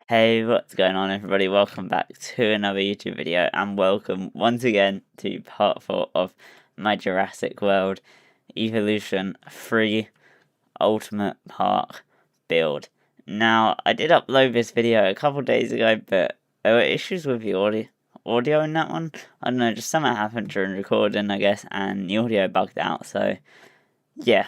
Hey, what's going on, everybody? Welcome back to another YouTube video, and welcome once again to part 4 of my Jurassic World Evolution 3 Ultimate Park build. Now, I did upload this video a couple days ago, but there were issues with the audio in that one. I don't know, just something happened during recording, I guess, and the audio bugged out, so yeah,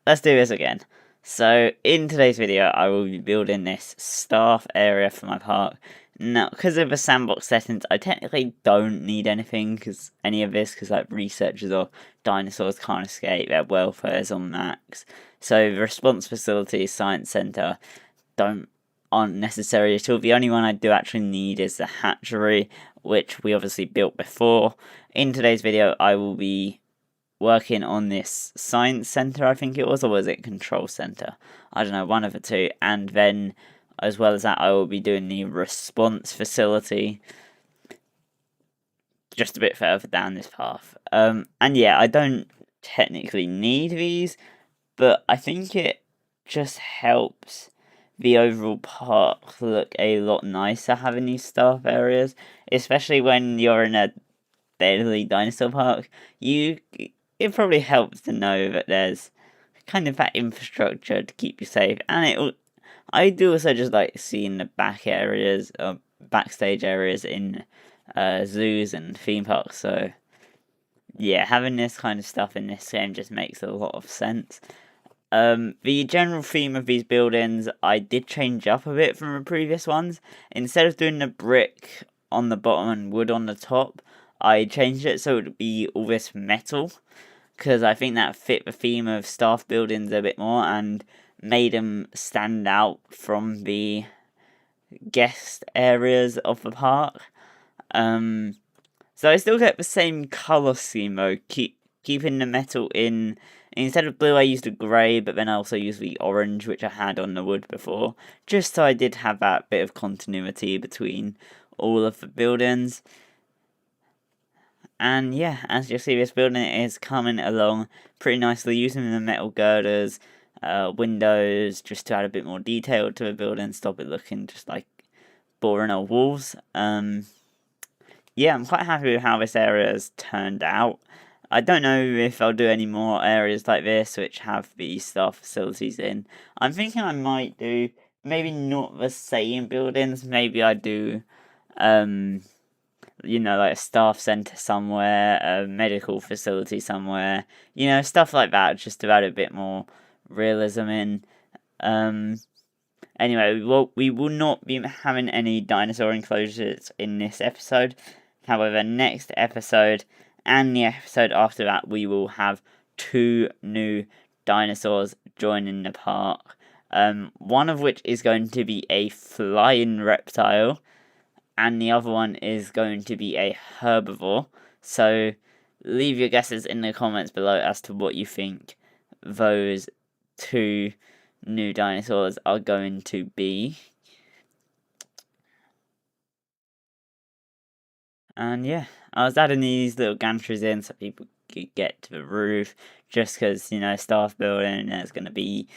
let's do this again. So, in today's video, I will be building this staff area for my park. Now, because of the sandbox settings, I technically don't need anything, any of this, because like researchers or dinosaurs can't escape, their welfare is on max. So, the response facility, science centre, aren't necessary at all. The only one I do actually need is the hatchery, which we obviously built before. In today's video, I will be working on this science center, I think it was, or was it control center? I don't know, one of the two. And then, as well as that, I will be doing the response facility just a bit further down this path. And yeah, I don't technically need these, but I think it just helps the overall park look a lot nicer having these staff areas, especially when you're in a deadly dinosaur park. It probably helps to know that there's kind of that infrastructure to keep you safe, and I do also just like seeing the back areas or backstage areas in zoos and theme parks. So yeah, having this kind of stuff in this game just makes a lot of sense. The general theme of these buildings I did change up a bit from the previous ones. Instead of doing the brick on the bottom and wood on the top, I changed it so it would be all this metal, because I think that fit the theme of staff buildings a bit more and made them stand out from the guest areas of the park. So I still kept the same colour scheme though, keeping the metal in. Instead of blue, I used a grey, but then I also used the orange, which I had on the wood before, just so I did have that bit of continuity between all of the buildings. And yeah, as you'll see, this building is coming along pretty nicely, using the metal girders, windows, just to add a bit more detail to the building, stop it looking just like boring old walls. Yeah, I'm quite happy with how this area has turned out. I don't know if I'll do any more areas like this which have the staff facilities in. I'm thinking I might do maybe not the same buildings. Maybe I do, like a staff centre somewhere, a medical facility somewhere, stuff like that, just to add a bit more realism in. Anyway, we will not be having any dinosaur enclosures in this episode. However, next episode and the episode after that, we will have 2 new dinosaurs joining the park. One of which is going to be a flying reptile, and the other one is going to be a herbivore. So leave your guesses in the comments below as to what you think those 2 new dinosaurs are going to be. And yeah, I was adding these little gantries in so people could get to the roof, just because, staff building, there's going to be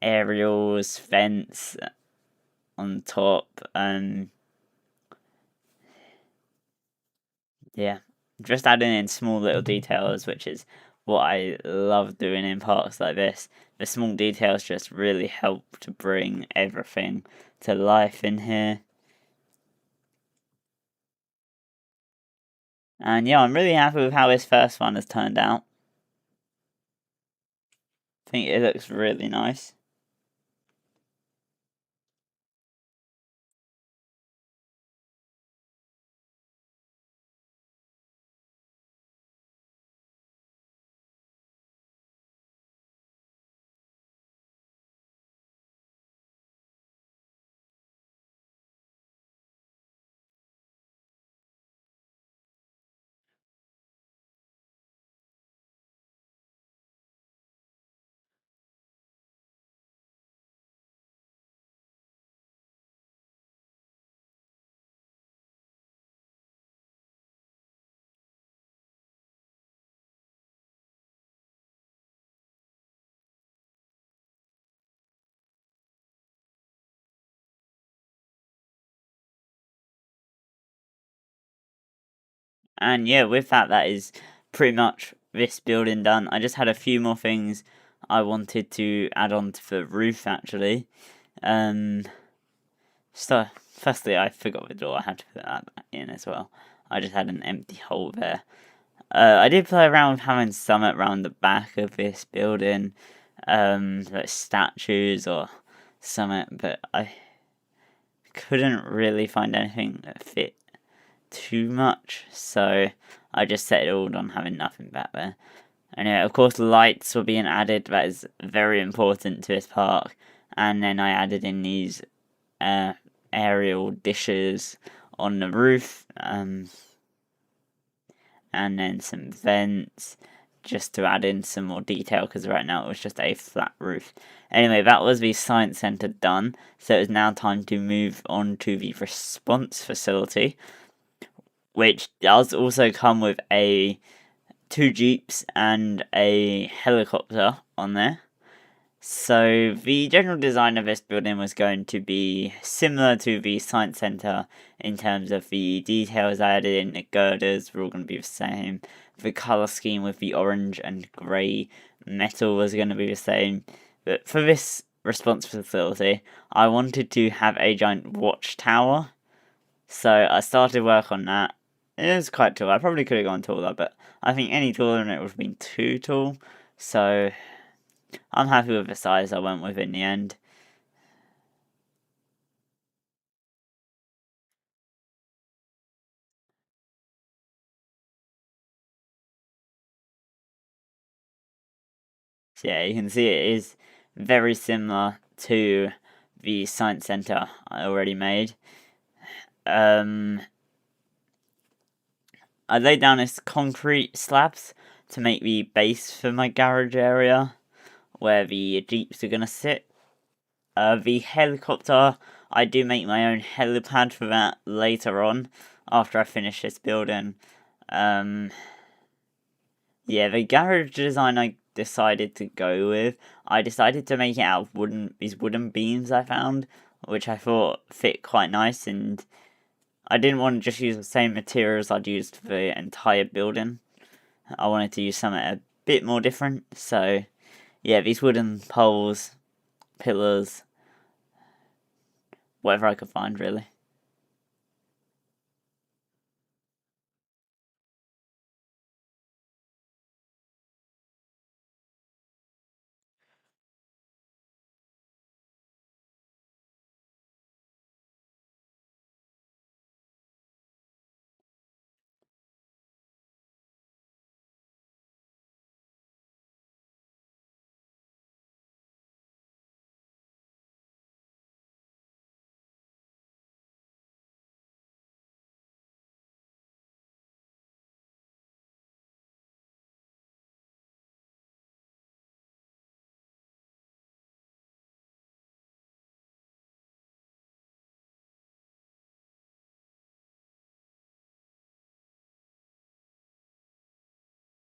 aerials, fence on top, and yeah, just adding in small little details, which is what I love doing in parks like this. The small details just really help to bring everything to life in here. And yeah, I'm really happy with how this first one has turned out. I think it looks really nice. And yeah, with that is pretty much this building done. I just had a few more things I wanted to add on to the roof, actually. So, firstly, I forgot the door. I had to put that in as well. I just had an empty hole there. I did play around with having some around the back of this building, like statues or something, but I couldn't really find anything that fit too much, so I just settled on having nothing back there. Anyway, of course, lights were being added. That is very important to this park. And then I added in these aerial dishes on the roof, and then some vents just to add in some more detail, because right now it was just a flat roof. Anyway, that was the science centre done, so it is now time to move on to the response facility, which does also come with two jeeps and a helicopter on there. So the general design of this building was going to be similar to the science centre in terms of the details added in. The girders were all going to be the same. The colour scheme with the orange and grey metal was going to be the same. But for this response facility, I wanted to have a giant watchtower. So I started work on that. It was quite tall. I probably could have gone taller, but I think any taller than it would have been too tall. So I'm happy with the size I went with in the end. So yeah, you can see it is very similar to the science centre I already made. I laid down this concrete slabs to make the base for my garage area where the jeeps are going to sit. The helicopter, I do make my own helipad for that later on after I finish this building. Yeah, the garage design I decided to go with, I decided to make it out of these wooden beams I found, which I thought fit quite nice, and I didn't want to just use the same materials I'd used for the entire building. I wanted to use something a bit more different, so yeah, these wooden poles, pillars, whatever I could find, really.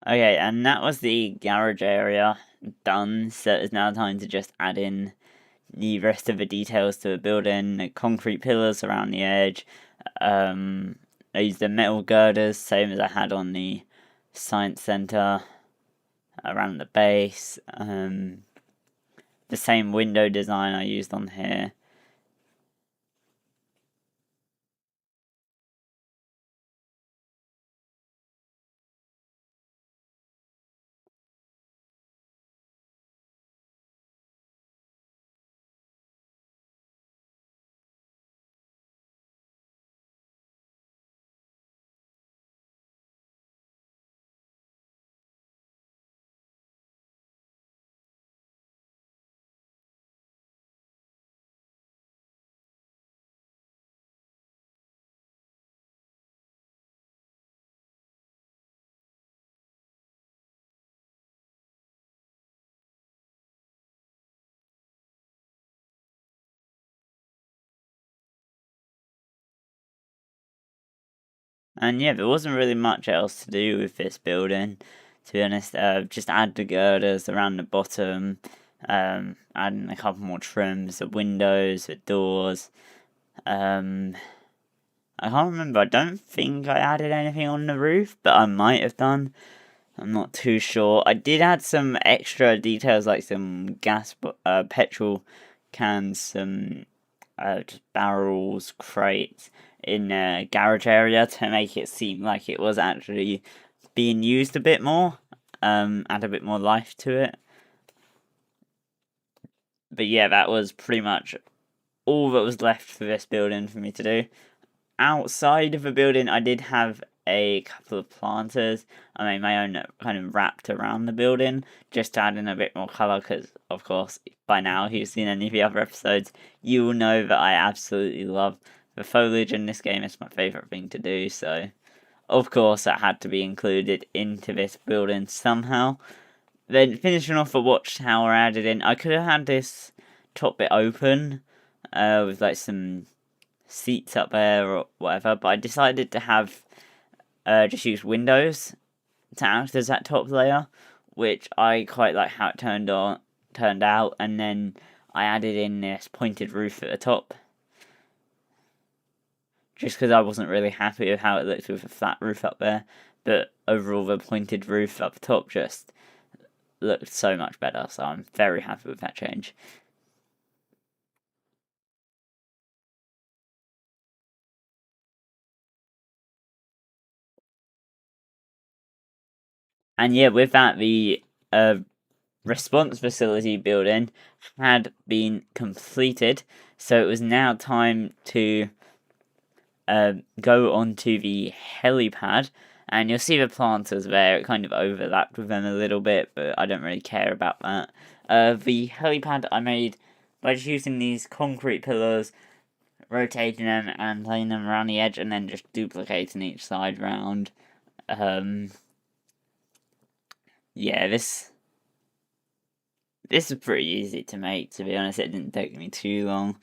Okay, and that was the garage area done, so it's now time to just add in the rest of the details to the building, the concrete pillars around the edge. I used the metal girders, same as I had on the science centre, around the base. The same window design I used on here. And yeah, there wasn't really much else to do with this building, to be honest. Just add the girders around the bottom, adding a couple more trims, the windows, the doors. I can't remember. I don't think I added anything on the roof, but I might have done. I'm not too sure. I did add some extra details like some petrol cans, some just barrels, crates in the garage area to make it seem like it was actually being used a bit more, add a bit more life to it. But yeah, that was pretty much all that was left for this building for me to do. Outside of the building, I did have a couple of planters. I made my own kind of wrapped around the building, just to add in a bit more colour, because, of course, by now, if you've seen any of the other episodes, you will know that I absolutely love the foliage in this game. It's my favourite thing to do, so, of course, that had to be included into this building somehow. Then, finishing off the watchtower added in, I could have had this top bit open, with, like, some seats up there or whatever, but I decided to have just use windows to act as that top layer, which I quite like how it turned out, and then I added in this pointed roof at the top, just because I wasn't really happy with how it looked with a flat roof up there, but overall the pointed roof up top just looked so much better, so I'm very happy with that change. And yeah, with that, the response facility building had been completed, so it was now time to go onto the helipad, and you'll see the planters there. It kind of overlapped with them a little bit, but I don't really care about that. The helipad I made by just using these concrete pillars, rotating them and laying them around the edge, and then just duplicating each side round. Yeah, this is pretty easy to make, to be honest. It didn't take me too long.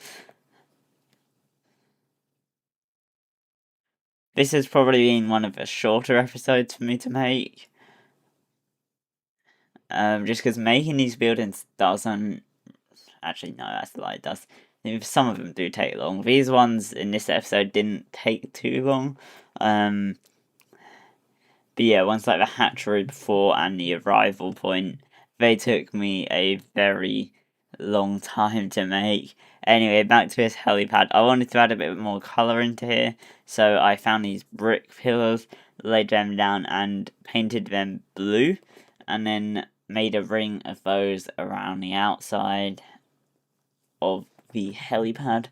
This has probably been one of the shorter episodes for me to make. Just because making these buildings doesn't... Actually, no, that's a lie, it does. Some of them do take long. These ones in this episode didn't take too long. But yeah, ones like the hatchery before and the arrival point, they took me a very long time to make. Anyway, back to this helipad. I wanted to add a bit more colour into here, so I found these brick pillars, laid them down and painted them blue, and then made a ring of those around the outside of the helipad.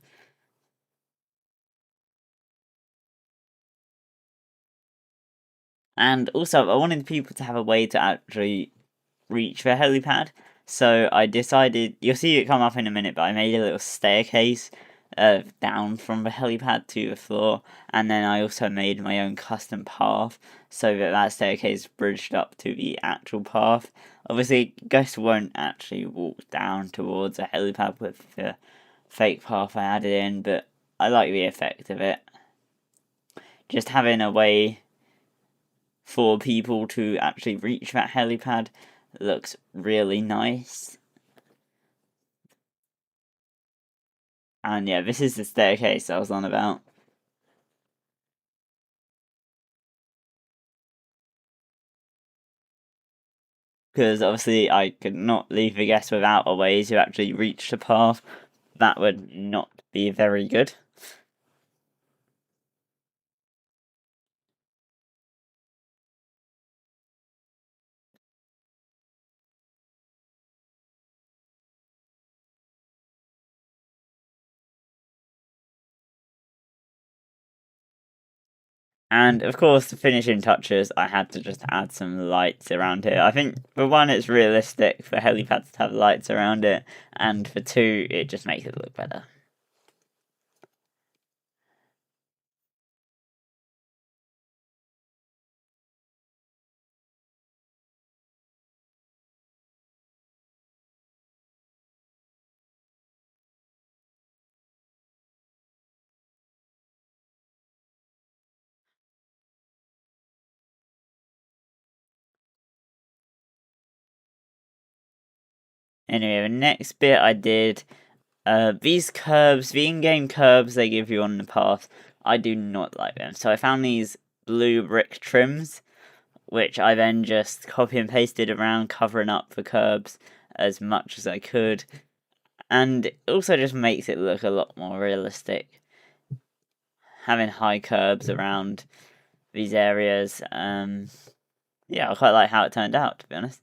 And also, I wanted people to have a way to actually reach the helipad. So I decided, you'll see it come up in a minute, but I made a little staircase down from the helipad to the floor, and then I also made my own custom path so that staircase bridged up to the actual path. Obviously, guests won't actually walk down towards a helipad with the fake path I added in, but I like the effect of it. Just having a way for people to actually reach that helipad looks really nice. And yeah, this is the staircase I was on about. Because obviously I could not leave the guests without a way to actually reach the path. That would not be very good. And of course, the finishing touches, I had to just add some lights around here. I think for one, it's realistic for helipads to have lights around it, and for two, it just makes it look better. Anyway, the next bit I did, these curbs, the in-game curbs they give you on the path, I do not like them. So I found these blue brick trims, which I then just copy and pasted around, covering up the curbs as much as I could. And it also just makes it look a lot more realistic. Having high curbs around these areas, yeah, I quite like how it turned out, to be honest.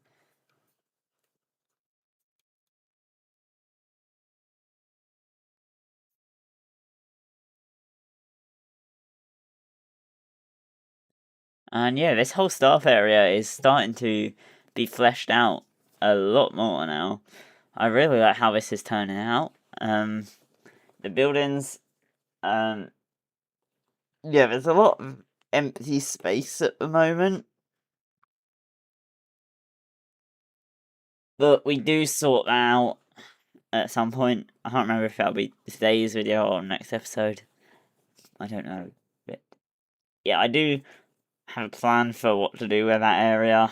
And yeah, this whole staff area is starting to be fleshed out a lot more now. I really like how this is turning out. The buildings, um, yeah, there's a lot of empty space at the moment. But we do sort that out at some point. I can't remember if that'll be today's video or next episode. I don't know. But yeah, I do have a plan for what to do with that area.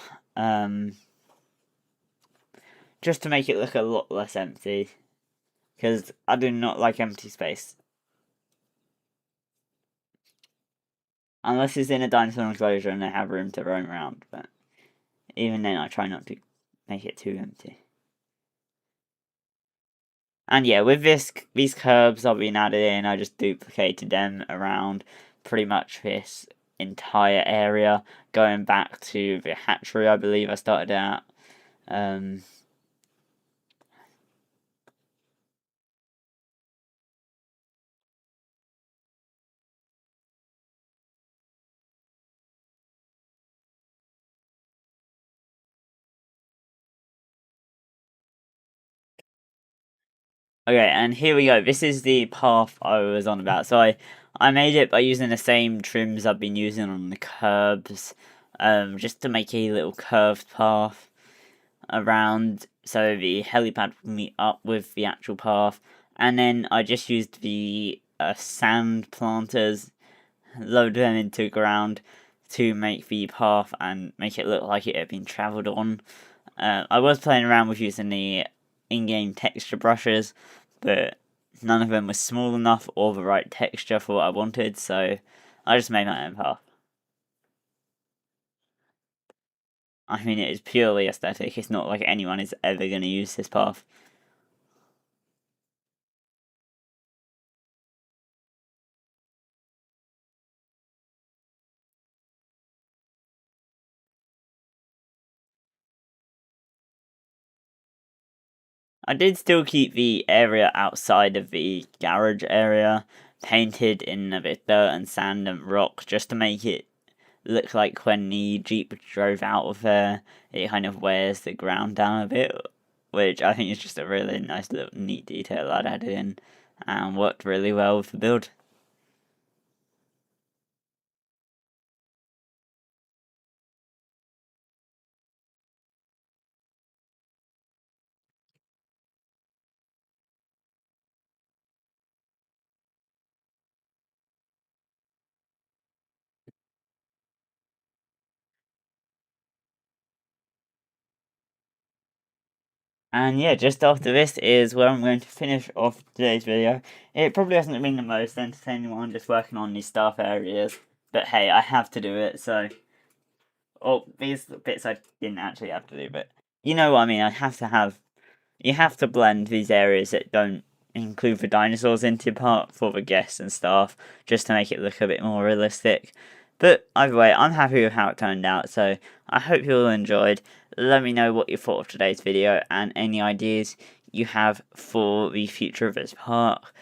Just to make it look a lot less empty. Because I do not like empty space. Unless it's in a dinosaur enclosure and they have room to roam around. But even then, I try not to make it too empty. And yeah, with these curbs I've been added in, I just duplicated them around pretty much this entire area, going back to the hatchery I believe I started at. Okay, and here we go. This is the path I was on about. So I made it by using the same trims I've been using on the curbs, just to make a little curved path around so the helipad will meet up with the actual path. And then I just used the sand planters, load them into the ground to make the path and make it look like it had been travelled on. I was playing around with using the in-game texture brushes, but none of them was small enough or the right texture for what I wanted, so I just made my own path. I mean, it is purely aesthetic, it's not like anyone is ever going to use this path. I did still keep the area outside of the garage area painted in a bit of dirt and sand and rock just to make it look like when the Jeep drove out of there, it kind of wears the ground down a bit, which I think is just a really nice little neat detail I'd added in and worked really well with the build. And yeah, just after this is where I'm going to finish off today's video. It probably hasn't been the most entertaining one, just working on these staff areas. But hey, I have to do it, so... Oh, these bits I didn't actually have to do, but... You know what I mean, I have to have... You have to blend these areas that don't include the dinosaurs into part for the guests and staff, just to make it look a bit more realistic. But either way, I'm happy with how it turned out, so I hope you all enjoyed. Let me know what you thought of today's video and any ideas you have for the future of this park.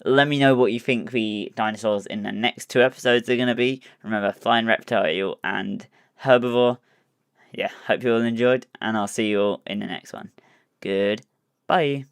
Let me know what you think the dinosaurs in the next 2 episodes are going to be. Remember, flying reptile and herbivore. Yeah, hope you all enjoyed, and I'll see you all in the next one. Goodbye.